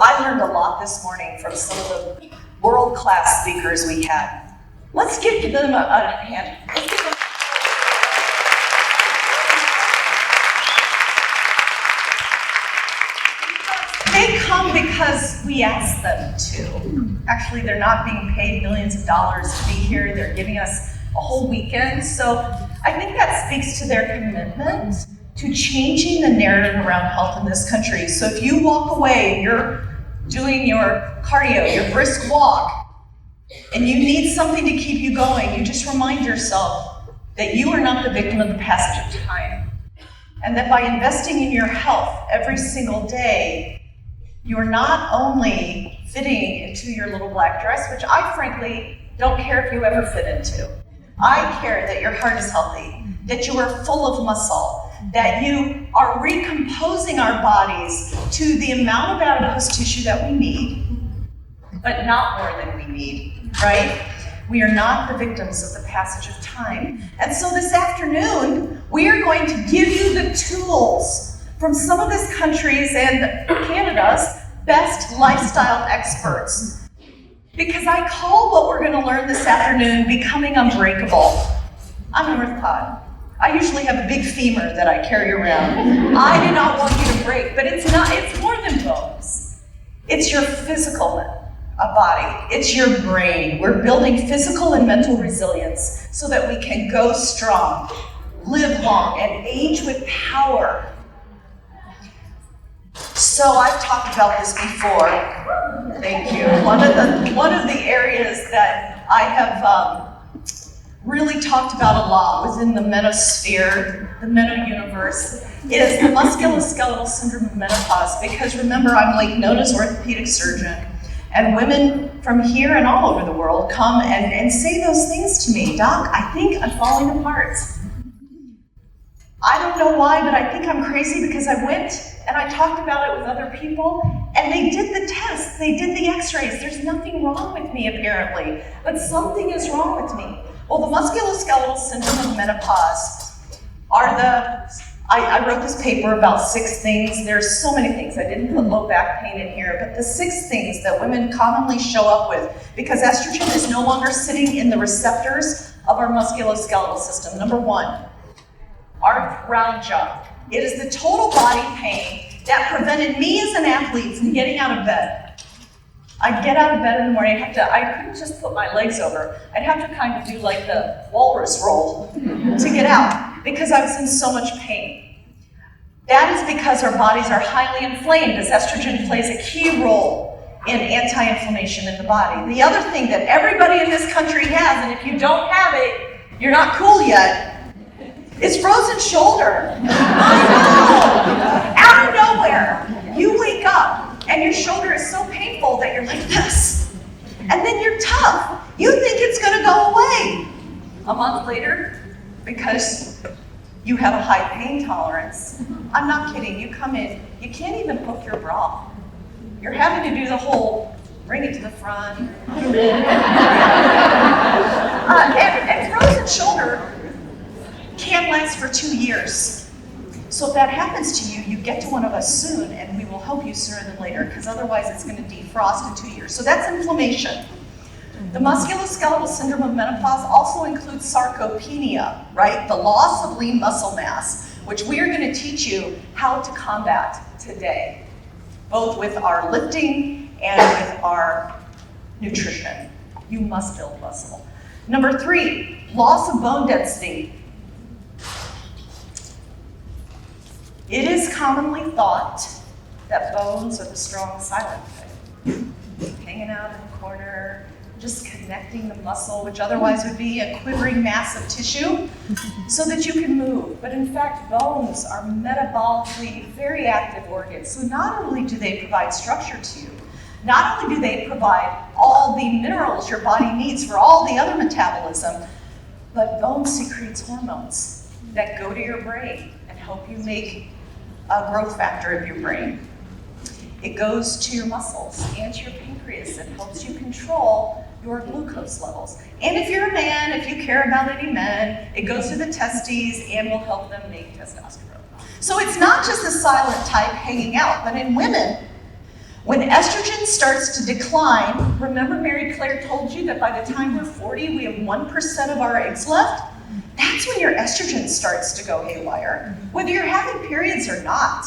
I learned a lot this morning from some of the world-class speakers we had. Let's give them a hand. Let's give them They come because we asked them to. Actually, they're not being paid millions of dollars to be here. They're giving us a whole weekend. So I think that speaks to their commitment to changing the narrative around health in this country. So if you walk away and you're doing your cardio, your brisk walk, and you need something to keep you going, you just remind yourself that you are not the victim of the passage of time. And that by investing in your health every single day, you're not only fitting into your little black dress, which I frankly don't care if you ever fit into. I care that your heart is healthy, that you are full of muscle, that you are recomposing our bodies to the amount of adipose tissue that we need, but not more than we need, right? We are not the victims of the passage of time. And so this afternoon, we are going to give you the tools from some of this country's and Canada's best lifestyle experts. Because I call what we're going to learn this afternoon becoming unbreakable. I'm an orthopod. I usually have a big femur that I carry around. I do not want you to break, but it's more than bones. It's your physical body. It's your brain. We're building physical and mental resilience so that we can go strong, live long, and age with power. So I've talked about this before. Thank you. One of the areas that I have really talked about a lot within the menosphere, the meno-universe, is the musculoskeletal syndrome of menopause. Because remember, I'm like known as orthopedic surgeon, and women from here and all over the world come and say those things to me. Doc, I think I'm falling apart. I don't know why, but I think I'm crazy because I went and I talked about it with other people, and they did the tests, they did the x-rays. There's nothing wrong with me apparently, but something is wrong with me. Well, the musculoskeletal syndrome of menopause are I wrote this paper about 6 things. There's so many things. I didn't put low back pain in here, but the 6 things that women commonly show up with, because estrogen is no longer sitting in the receptors of our musculoskeletal system. Number 1, arthralgia. It is the total body pain that prevented me as an athlete from getting out of bed. I'd get out of bed in the morning, I couldn't just put my legs over. I'd have to kind of do like the walrus roll to get out because I was in so much pain. That is because our bodies are highly inflamed, as estrogen plays a key role in anti-inflammation in the body. The other thing that everybody in this country has, and if you don't have it, you're not cool yet, is frozen shoulder. I know! Out of nowhere, you wake up and your shoulder is so painful that you're like this. And then you're tough. You think it's gonna go away. A month later, because you have a high pain tolerance, I'm not kidding, you come in, you can't even hook your bra. You're having to do the whole bring it to the front. And frozen shoulder can last for 2 years. So if that happens to you, you get to one of us soon, and we will help you sooner than later, because otherwise it's going to defrost in 2 years. So that's inflammation. The musculoskeletal syndrome of menopause also includes sarcopenia, right? The loss of lean muscle mass, which we are going to teach you how to combat today, both with our lifting and with our nutrition. You must build muscle. Number 3, loss of bone density. It is commonly thought that bones are the strong silent thing. Hanging out in the corner, just connecting the muscle, which otherwise would be a quivering mass of tissue, so that you can move. But in fact, bones are metabolically very active organs. So not only do they provide structure to you, not only do they provide all the minerals your body needs for all the other metabolism, but bone secretes hormones that go to your brain and help you make a growth factor of your brain. It goes to your muscles and to your pancreas and helps you control your glucose levels. And if you're a man, if you care about any men, it goes to the testes and will help them make testosterone. So it's not just the silent type hanging out, but in women, When estrogen starts to decline, remember Mary Claire told you that by the time we're 40, we have 1% of our eggs left? That's when your estrogen starts to go haywire, whether you're having periods or not.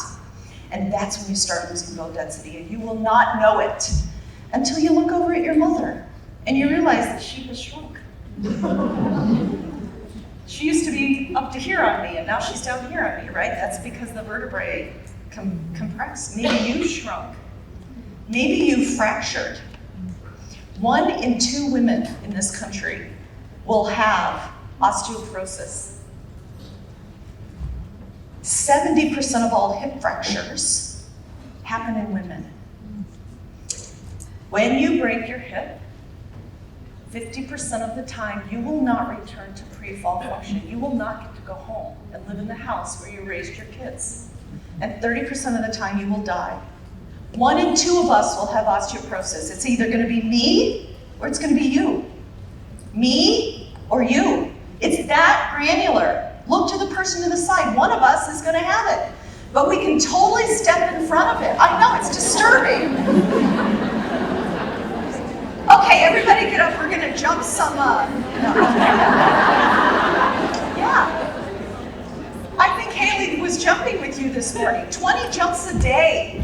And that's when you start losing bone density, and you will not know it until you look over at your mother and you realize that she has shrunk. She used to be up to here on me, and now she's down here on me, right? That's because the vertebrae compressed. Maybe you shrunk. Maybe you fractured. 1 in 2 women in this country will have osteoporosis. 70% of all hip fractures happen in women. When you break your hip, 50% of the time you will not return to pre-fall function. You will not get to go home and live in the house where you raised your kids. And 30% of the time you will die. 1 in 2 of us will have osteoporosis. It's either going to be me or it's going to be you. Me or you. It's that granular. Look to the person to the side. One of us is going to have it. But we can totally step in front of it. I know, it's disturbing. Okay, everybody get up. We're going to jump some Yeah. I think Haley was jumping with you this morning. 20 jumps a day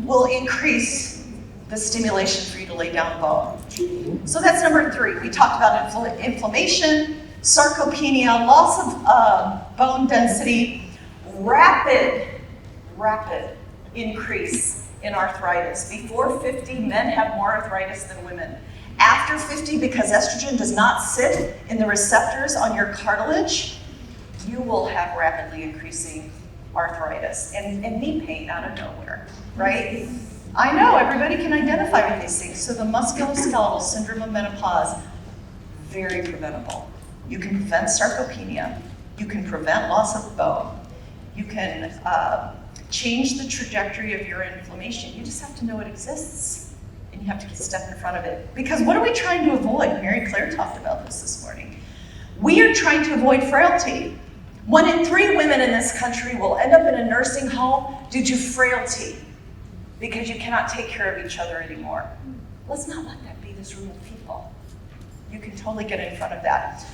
will increase the stimulation for you to lay down bone. So that's number 3. We talked about inflammation, sarcopenia, loss of bone density, rapid increase in arthritis. Before 50, men have more arthritis than women. After 50, because estrogen does not sit in the receptors on your cartilage, you will have rapidly increasing arthritis and knee pain out of nowhere, right? I know, everybody can identify with these things. So the musculoskeletal syndrome of menopause, very preventable. You can prevent sarcopenia. You can prevent loss of bone. You can change the trajectory of your inflammation. You just have to know it exists, and you have to step in front of it. Because what are we trying to avoid? Mary Claire talked about this morning. We are trying to avoid frailty. 1 in 3 women in this country will end up in a nursing home due to frailty, because you cannot take care of each other anymore. Let's not let that be this room of people. You can totally get in front of that.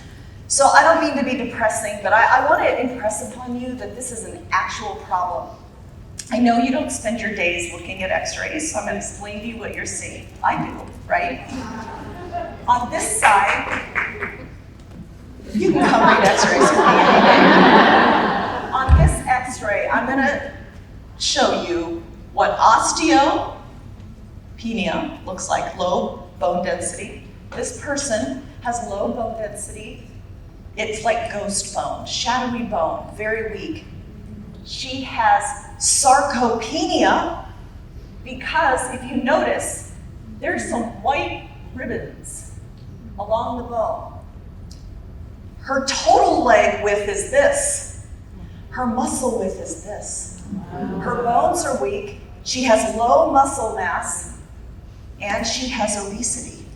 So I don't mean to be depressing, but I want to impress upon you that this is an actual problem. I know you don't spend your days looking at x-rays, so I'm going to explain to you what you're seeing. I do, right? On this side, you can come read x-rays with me any day. On this x-ray, I'm going to show you what osteopenia looks like, low bone density. This person has low bone density. It's like ghost bone, shadowy bone, very weak. She has sarcopenia because if you notice, there's some white ribbons along the bone. Her total leg width is this. Her muscle width is this. Her bones are weak. She has low muscle mass, and she has obesity.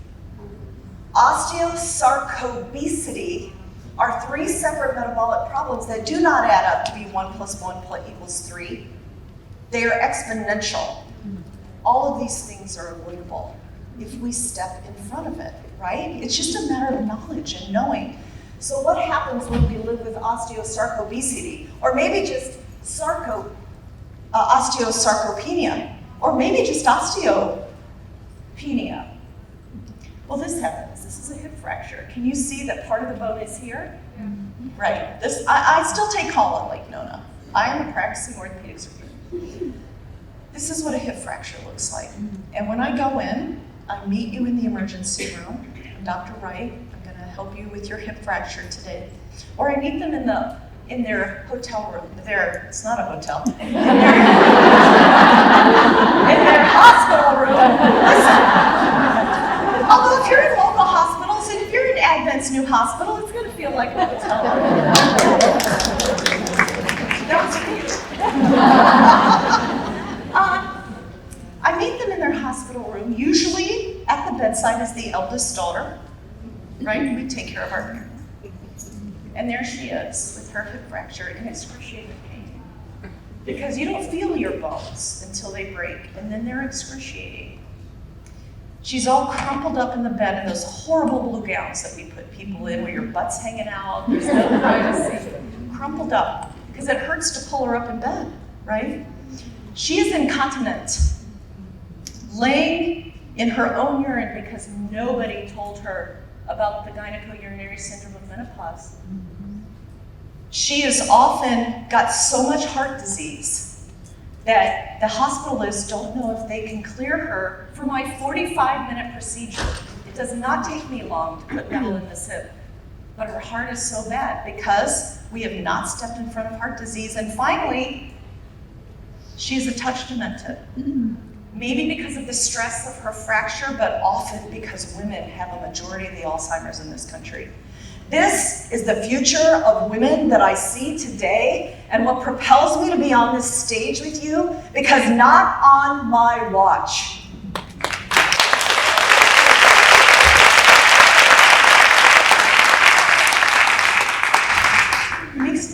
Osteosarcobesity are 3 separate metabolic problems that do not add up to be 1 + 1 = 3. They are exponential. All of these things are avoidable if we step in front of it, right? It's just a matter of knowledge and knowing. So what happens when we live with osteosarcobesity? Or maybe just osteosarcopenia? Or maybe just osteopenia? Well, this happens. This is a hip fracture. Can you see that part of the bone is here? Yeah. Right. This I still take call on Lake Nona. I am a practicing orthopedic surgeon. This is what a hip fracture looks like. And when I go in, I meet you in the emergency room. Dr. Wright, I'm going to help you with your hip fracture today. Or I meet them in their hotel room. It's not a hotel. In their hospital room. Listen. Although if you're in local hospitals, and if you're in Advent's new hospital, it's going to feel like a hotel. That was cute. I meet them in their hospital room. Usually at the bedside is the eldest daughter, right? We take care of our parents. And there she is with her hip fracture in excruciating pain. because you don't feel your bones until they break, and then they're excruciating. She's all crumpled up in the bed in those horrible blue gowns that we put people in where your butt's hanging out, there's no privacy. Crumpled up, because it hurts to pull her up in bed, right? She is incontinent, laying in her own urine because nobody told her about the gynecourinary syndrome of menopause. She has often got so much heart disease that the hospitalists don't know if they can clear her for my 45-minute procedure. It does not take me long to put metal in this hip, but her heart is so bad because we have not stepped in front of heart disease. And finally, she's a touch demented. Maybe because of the stress of her fracture, but often because women have a majority of the Alzheimer's in this country. This is the future of women that I see today, and what propels me to be on this stage with you, because not on my watch.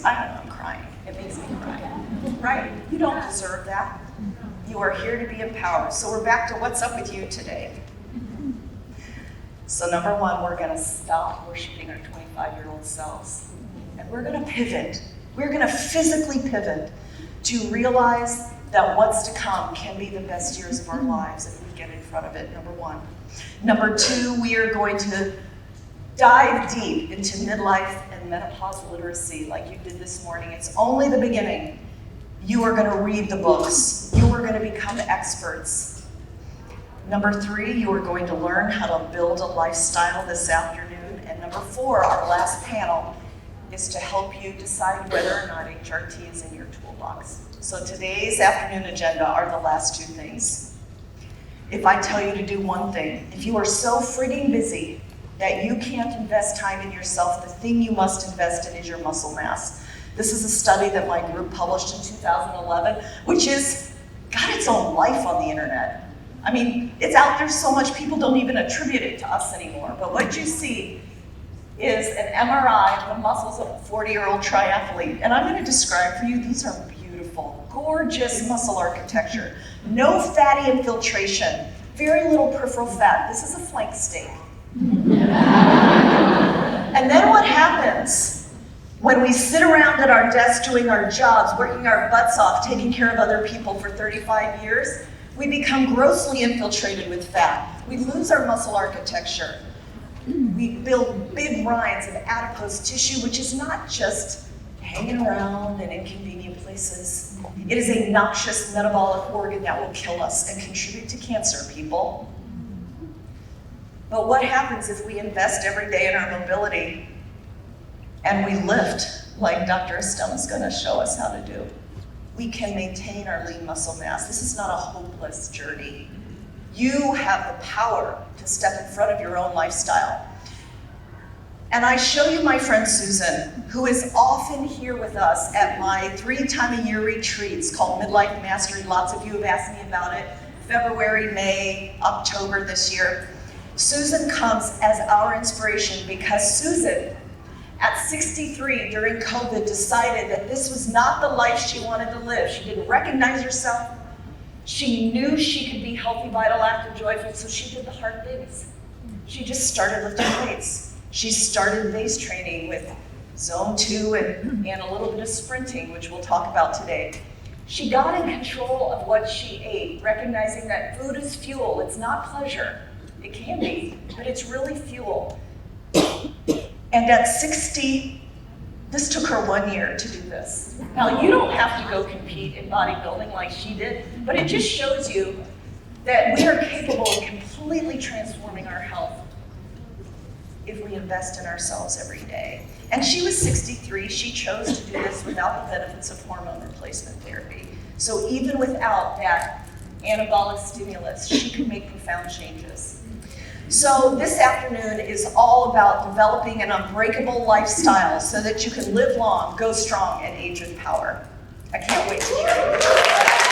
I'm crying. It makes me cry. Right? You don't deserve that. You are here to be empowered. So we're back to what's up with you today. So number one, we're going to stop worshiping our 25-year-old selves. And we're going to pivot. We're going to physically pivot to realize that what's to come can be the best years of our lives if we get in front of it, number one. Number two, we are going to dive deep into midlife and menopause literacy like you did this morning. It's only the beginning. You are going to read the books. You are going to become experts. Number three, you are going to learn how to build a lifestyle this afternoon. And number four, our last panel, is to help you decide whether or not HRT is in your toolbox. So today's afternoon agenda are the last two things. If I tell you to do one thing, if you are so frigging busy that you can't invest time in yourself, the thing you must invest in is your muscle mass. This is a study that my group published in 2011, which has got its own life on the internet. I mean, it's out there so much, people don't even attribute it to us anymore. But what you see is an MRI of the muscles of a 40-year-old triathlete. And I'm going to describe for you, these are beautiful, gorgeous muscle architecture. No fatty infiltration, very little peripheral fat. This is a flank steak. And then what happens when we sit around at our desks doing our jobs, working our butts off, taking care of other people for 35 years? We become grossly infiltrated with fat. We lose our muscle architecture. We build big rinds of adipose tissue, which is not just hanging around in inconvenient places. It is a noxious metabolic organ that will kill us and contribute to cancer, people. But what happens if we invest every day in our mobility and we lift, like Dr. Estelle is going to show us how to do? We can maintain our lean muscle mass. This is not a hopeless journey. You have the power to step in front of your own lifestyle. And I show you my friend Susan, who is often here with us at my 3-time-a-year retreats called Midlife Mastery. Lots of you have asked me about it. February, May, October this year. Susan comes as our inspiration because Susan, at 63 during COVID, decided that this was not the life she wanted to live. She didn't recognize herself. She knew she could be healthy, vital, active, joyful, so she did the hard things. She just started lifting weights. She started base training with zone 2 and a little bit of sprinting, which we'll talk about today. She got in control of what she ate, recognizing that food is fuel. It's not pleasure. It can be, but it's really fuel. And at 60, this took her 1 year to do this. Now, you don't have to go compete in bodybuilding like she did, but it just shows you that we are capable of completely transforming our health if we invest in ourselves every day. And she was 63, she chose to do this without the benefits of hormone replacement therapy. So even without that anabolic stimulus, she could make profound changes. So this afternoon is all about developing an unbreakable lifestyle so that you can live long, go strong, and age with power. I can't wait to hear you.